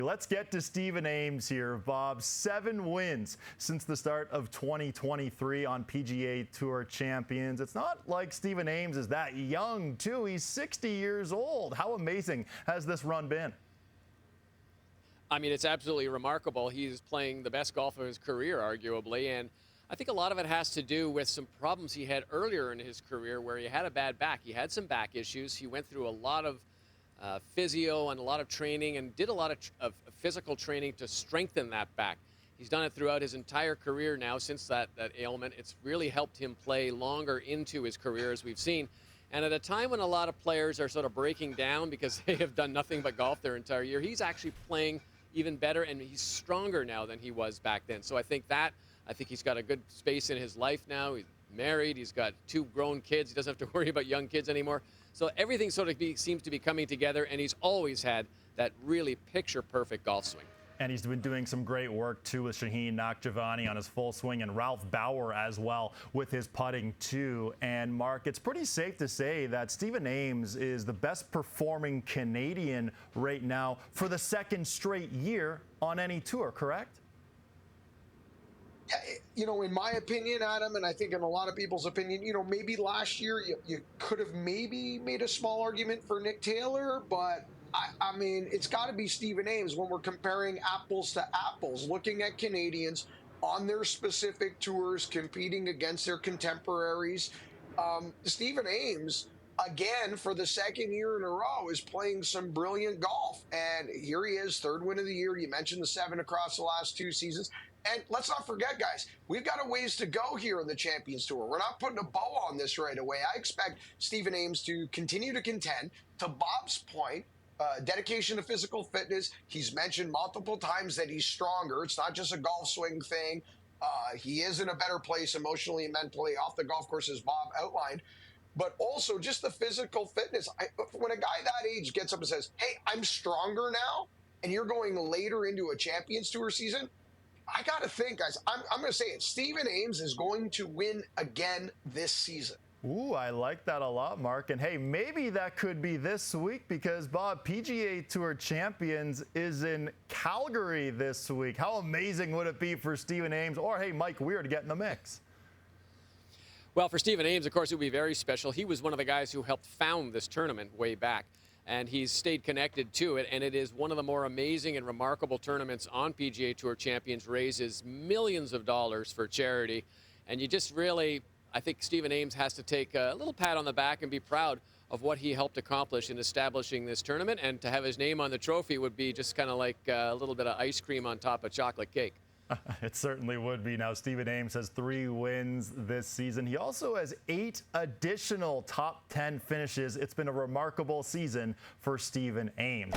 Let's get to Stephen Ames here, Bob. 7 wins since the start of 2023 on PGA Tour Champions. It's not like Stephen Ames is that young, too. He's 60 years old. How amazing has this run been? I mean, it's absolutely remarkable. He's playing the best golf of his career, arguably, and I think a lot of it has to do with some problems he had earlier in his career where he had a bad back. He had some back issues. He went through a lot of physio and a lot of training and did a lot of physical training to strengthen that back. He's done it throughout his entire career now since that ailment. It's really helped him play longer into his career, as we've seen. And at a time when a lot of players are sort of breaking down because they have done nothing but golf their entire year, he's actually playing even better, and he's stronger now than he was back then. So I think he's got a good space in his life now. He's married. He's got 2 grown kids. He doesn't have to worry about young kids anymore. So everything sort of seems to be coming together, and he's always had that really picture-perfect golf swing. And he's been doing some great work, too, with Shaheen Nakhjavani on his full swing and Ralph Bauer as well with his putting, too. And, Mark, it's pretty safe to say that Stephen Ames is the best-performing Canadian right now for the 2nd straight year on any tour, correct? You know, in my opinion, Adam, and I think in a lot of people's opinion, you know, maybe last year you could have maybe made a small argument for Nick Taylor, but I mean, it's got to be Stephen Ames when we're comparing apples to apples, looking at Canadians on their specific tours, competing against their contemporaries. Stephen Ames, again, for the 2nd year in a row, is playing some brilliant golf. And here he is, 3rd win of the year. You mentioned the 7 across the last 2 seasons. And let's not forget, guys, we've got a ways to go here in the Champions Tour. We're not putting a bow on this right away. I expect Stephen Ames to continue to contend. To Bob's point, dedication to physical fitness. He's mentioned multiple times that he's stronger. It's not just a golf swing thing. He is in a better place emotionally and mentally off the golf course, as Bob outlined. But also just the physical fitness. When a guy that age gets up and says, hey, I'm stronger now, and you're going later into a Champions Tour season, I got to think, guys, I'm going to say it. Stephen Ames is going to win again this season. Ooh, I like that a lot, Mark. And, hey, maybe that could be this week because, Bob, PGA Tour Champions is in Calgary this week. How amazing would it be for Stephen Ames or, hey, Mike Weir to get in the mix? Well, for Stephen Ames, of course, it would be very special. He was one of the guys who helped found this tournament way back, and he's stayed connected to it, and it is one of the more amazing and remarkable tournaments on PGA Tour Champions, raises millions of dollars for charity, and you just really, I think Stephen Ames has to take a little pat on the back and be proud of what he helped accomplish in establishing this tournament, and to have his name on the trophy would be just kind of like a little bit of ice cream on top of chocolate cake. It certainly would be. Now, Stephen Ames has 3 wins this season. He also has 8 additional top 10 finishes. It's been a remarkable season for Stephen Ames.